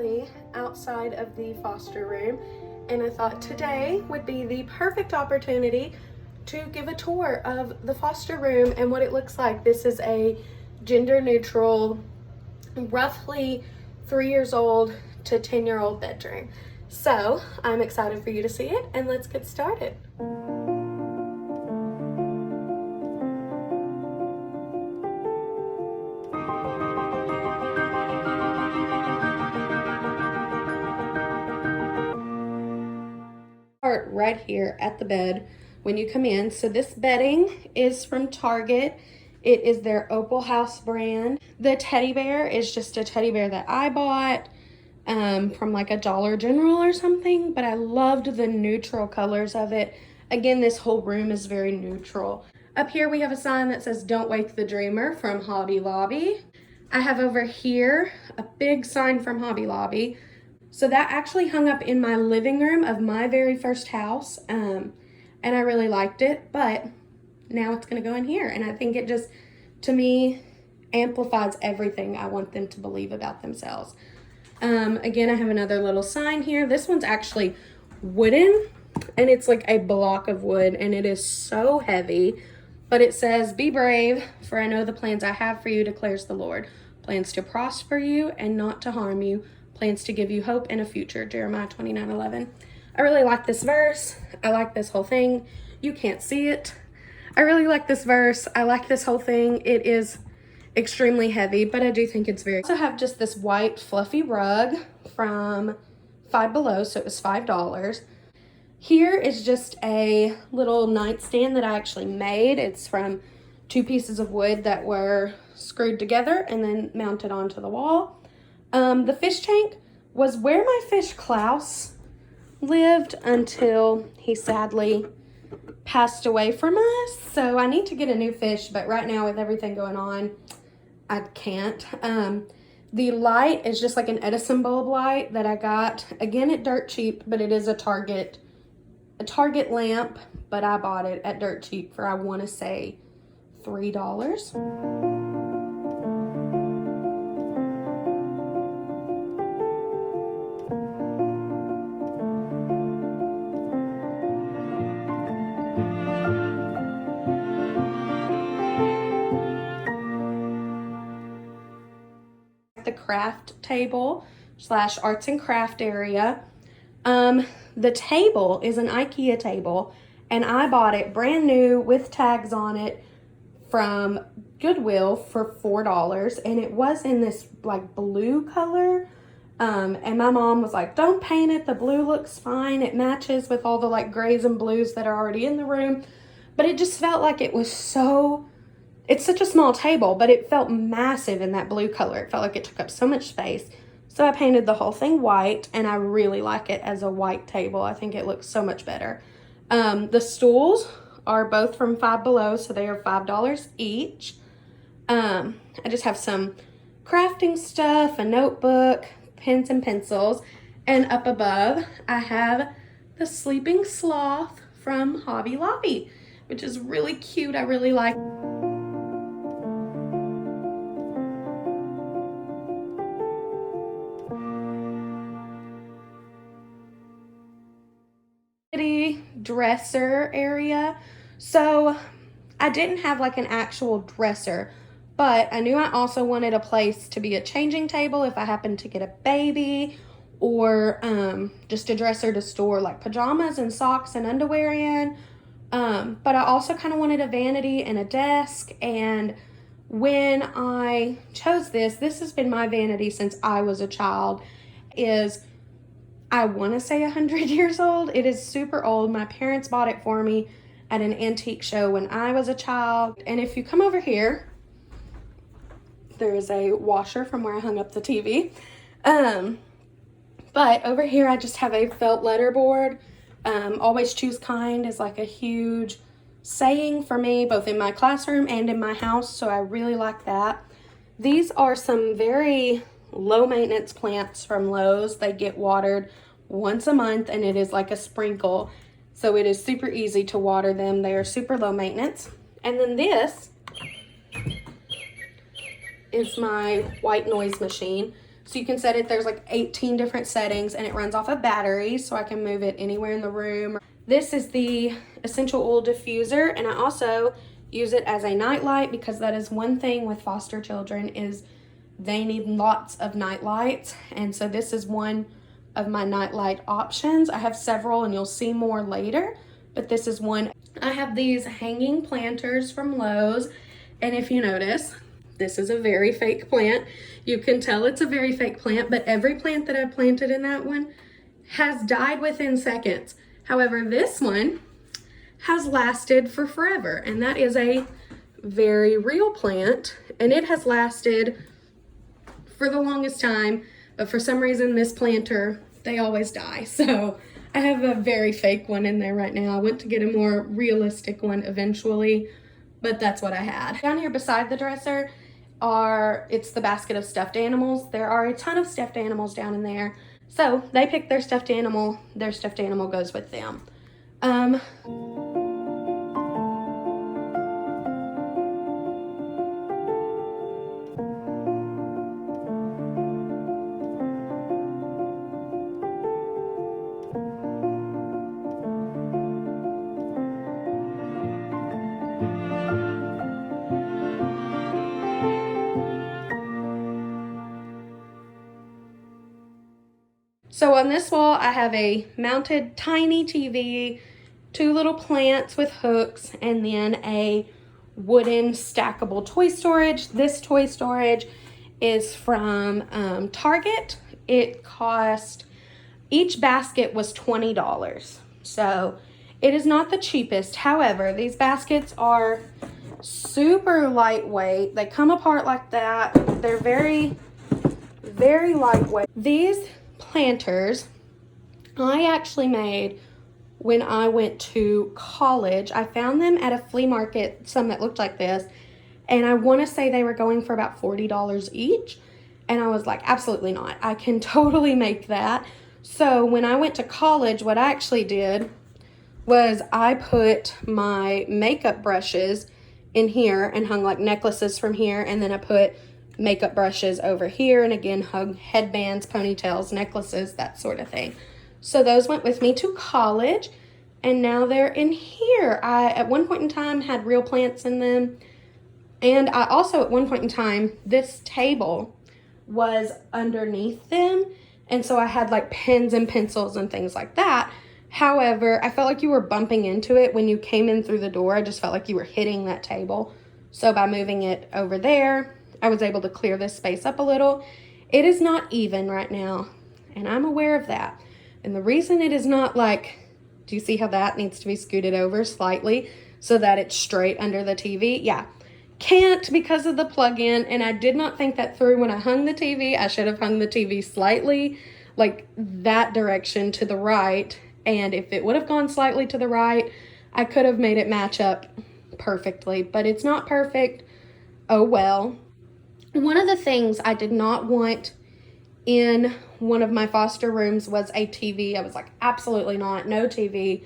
me outside of the foster room, and I thought today would be the perfect opportunity to give a tour of the foster room and what it looks like. This is a gender neutral, roughly 3 years old to 10-year-old bedroom. So I'm excited for you to see it, and let's get started. Start right here at the bed when you come in. So this bedding is from Target. It is their Opal House brand. The teddy bear is just a teddy bear that I bought from like a Dollar General or something, but I loved the neutral colors of it. Again, this whole room is very neutral. Up here we have a sign that says "Don't Wake the Dreamer" from Hobby Lobby. I have over here a big sign from Hobby Lobby. So that actually hung up in my living room of my very first house, and I really liked it, but now it's gonna go in here, and I think it just, to me, amplifies everything I want them to believe about themselves. Again, I have another little sign here. This one's actually wooden, and it's like a block of wood, and it is so heavy, but it says, "Be brave, for I know the plans I have for you, declares the Lord. Plans to prosper you and not to harm you. Plans to give you hope and a future," Jeremiah 29:11. I really like this verse. I like this whole thing. You can't see it. I really like this verse. I like this whole thing. It is extremely heavy, but I do think it's very... I also have just this white fluffy rug from Five Below, so it was $5. Here is just a little nightstand that I actually made. It's from 2 pieces of wood that were screwed together and then mounted onto the wall. The fish tank was where my fish Klaus lived until he sadly passed away from us. So I need to get a new fish, but right now with everything going on, I can't. The light is just like an Edison bulb light that I got, again, at Dirt Cheap, but it is a Target lamp, but I bought it at Dirt Cheap for, I want to say, $3. The craft table / arts and craft area. The table is an IKEA table, and I bought it brand new with tags on it from Goodwill for $4, and it was in this like blue color. And my mom was like, "Don't paint it, the blue looks fine, it matches with all the like grays and blues that are already in the room." But it just felt like it was it's such a small table, but it felt massive in that blue color. It felt like it took up so much space. So I painted the whole thing white, and I really like it as a white table. I think it looks so much better. The stools are both from Five Below, so they are $5 each. I just have some crafting stuff, a notebook, pens and pencils, and up above I have the sleeping sloth from Hobby Lobby, which is really cute. I really like. Dresser area. So I didn't have like an actual dresser, but I knew I also wanted a place to be a changing table if I happened to get a baby, or just a dresser to store like pajamas and socks and underwear in. But I also kind of wanted a vanity and a desk, and when I chose this has been my vanity since I was a child. I want to say 100 years old. It is super old. My parents bought it for me at an antique show when I was a child. And if you come over here, there is a washer from where I hung up the TV. But over here, I just have a felt letterboard. Always choose kind is like a huge saying for me, both in my classroom and in my house. So I really like that. These are some very low maintenance plants from Lowe's. They get watered once a month, and it is like a sprinkle, so it is super easy to water them. They are super low maintenance. And then this is my white noise machine. So you can set it, there's like 18 different settings, and it runs off a battery, so I can move it anywhere in the room. This is the essential oil diffuser, and I also use it as a night light, because that is one thing with foster children is they need lots of night lights. And so this is one of my night light options. I have several and you'll see more later, but this is one. I have these hanging planters from Lowe's, and if you notice, this is a very fake plant. You can tell it's a very fake plant, but every plant that I've planted in that one has died within seconds. However, this one has lasted for forever, and that is a very real plant, and it has lasted for the longest time, but for some reason this planter, they always die. So I have a very fake one in there right now. I went to get a more realistic one eventually, but that's what I had. Down here beside the dresser it's the basket of stuffed animals. There are a ton of stuffed animals down in there. So they pick their stuffed animal goes with them. So on this wall, I have a mounted tiny TV, 2 little plants with hooks, and then a wooden stackable toy storage. This toy storage is from Target. It cost, each basket was $20. So it is not the cheapest. However, these baskets are super lightweight. They come apart like that. They're very, very lightweight. These planters I actually made when I went to college. I found them at a flea market, some that looked like this, and I want to say they were going for about $40 each, and I was like, absolutely not, I can totally make that. So when I went to college, what I actually did was I put my makeup brushes in here and hung like necklaces from here, and then I put makeup brushes over here, and again hung headbands, ponytails, necklaces, that sort of thing. So those went with me to college, and now they're in here. I at one point in time had real plants in them, and I also at one point in time, this table was underneath them, and so I had like pens and pencils and things like that. However, I felt like you were bumping into it when you came in through the door. I just felt like you were hitting that table. So by moving it over there, I was able to clear this space up a little. It is not even right now, and I'm aware of that. And the reason it is not like, do you see how that needs to be scooted over slightly so that it's straight under the TV? Yeah, can't because of the plug-in, and I did not think that through when I hung the TV. I should have hung the TV slightly like that direction to the right, and if it would have gone slightly to the right, I could have made it match up perfectly, but it's not perfect. Oh well. One of the things I did not want in one of my foster rooms was a TV. I was like, absolutely not, no TV.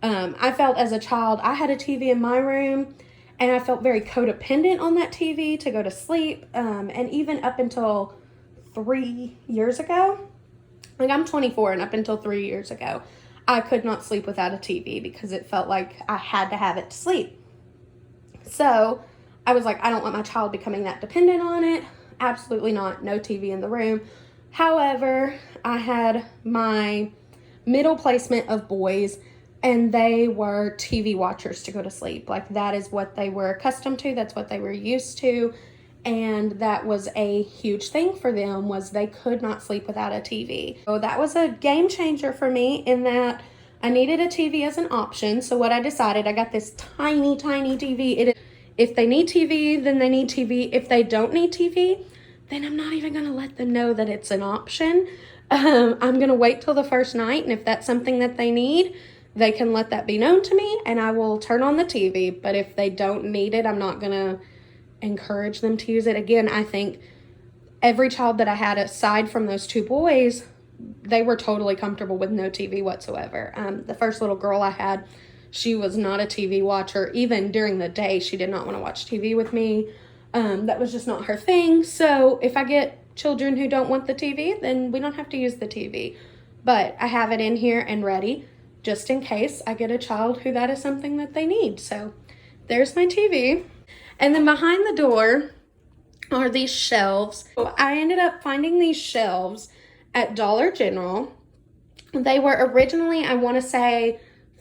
I felt as a child, I had a TV in my room, and I felt very codependent on that TV to go to sleep. And even up until 3 years ago, like I'm 24, and up until 3 years ago, I could not sleep without a TV because it felt like I had to have it to sleep. So I was like, I don't want my child becoming that dependent on it. Absolutely not. No TV in the room. However, I had my middle placement of boys, and they were TV watchers to go to sleep. Like that is what they were accustomed to. That's what they were used to. And that was a huge thing for them, was they could not sleep without a TV. So that was a game changer for me in that I needed a TV as an option. So what I decided, I got this tiny, tiny TV. If they need TV, then they need TV. If they don't need TV, then I'm not even going to let them know that it's an option. I'm going to wait till the first night, and if that's something that they need, they can let that be known to me, and I will turn on the TV. But if they don't need it, I'm not going to encourage them to use it. Again, I think every child that I had, aside from those 2 boys, they were totally comfortable with no TV whatsoever. The first little girl I had, she was not a TV watcher. Even during the day, she did not want to watch TV with me. That was just not her thing. So if I get children who don't want the TV, then we don't have to use the TV. But I have it in here and ready just in case I get a child who that is something that they need. So there's my TV. And then behind the door are these shelves. So I ended up finding these shelves at Dollar General. They were originally, I want to say,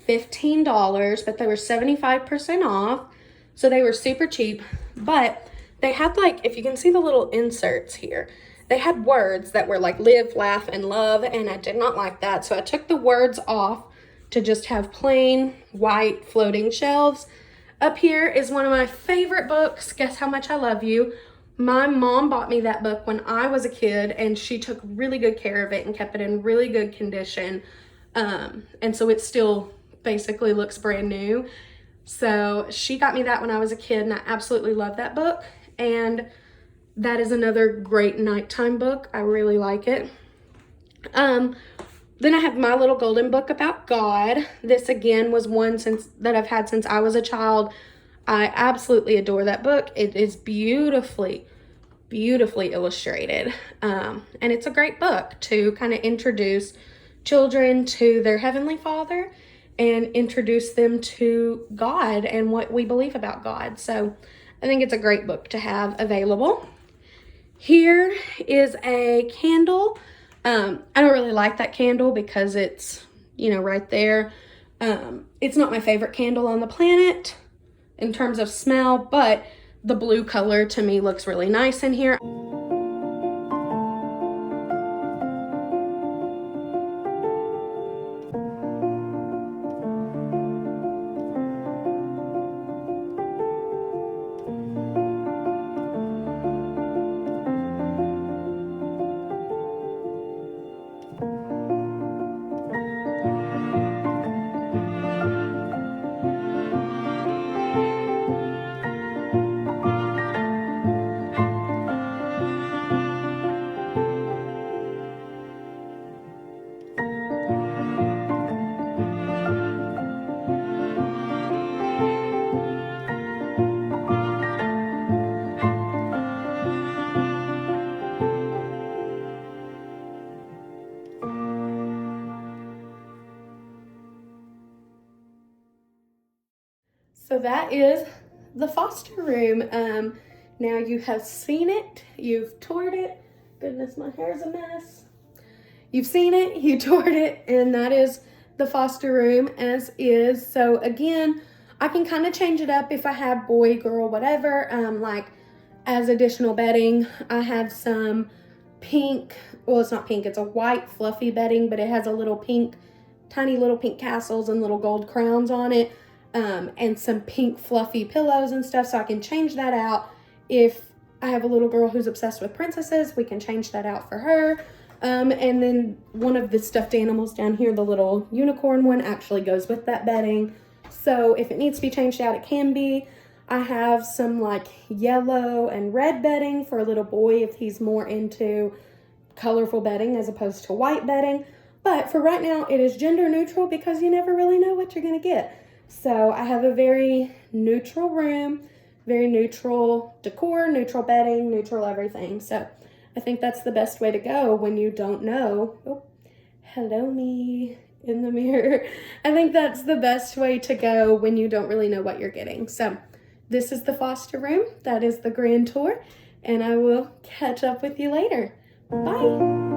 $15, but they were 75% off. So they were super cheap. But they had, like, if you can see the little inserts here, they had words that were like live, laugh, and love, and I did not like that. So I took the words off to just have plain white floating shelves. Up here is one of my favorite books, Guess How Much I Love You. My mom bought me that book when I was a kid, and she took really good care of it and kept it in really good condition. And so it still basically looks brand new. So she got me that when I was a kid, and I absolutely love that book. And that is another great nighttime book. I really like it. Then I have My Little Golden Book About God. This again was one that I've had since I was a child. I absolutely adore that book. It is beautifully illustrated. And it's a great book to kind of introduce children to their Heavenly Father and introduce them to God and what we believe about God. So I think it's a great book to have available. Here is a candle. I don't really like that candle because it's, right there. It's not my favorite candle on the planet in terms of smell, but the blue color to me looks really nice in here. So that is the foster room. Now you have seen it, you've toured it. Goodness, my hair's a mess. You've seen it, you toured it, and that is the foster room as is. So again, I can kind of change it up if I have boy, girl, whatever. Like as additional bedding, I have some pink, well, it's not pink, it's a white fluffy bedding, but it has a little pink, tiny little pink castles and little gold crowns on it. And some pink fluffy pillows and stuff, so I can change that out. If I have a little girl who's obsessed with princesses, we can change that out for her. And then one of the stuffed animals down here, the little unicorn one, actually goes with that bedding. So if it needs to be changed out, it can be. I have some like yellow and red bedding for a little boy if he's more into colorful bedding as opposed to white bedding. But for right now, it is gender neutral because you never really know what you're going to get. So I have a very neutral room, very neutral decor, neutral bedding, neutral everything. So I think that's the best way to go when you don't know. Oh, hello me in the mirror. I think that's the best way to go when you don't really know what you're getting. So this is the foster room. That is the grand tour, and I will catch up with you later. Bye.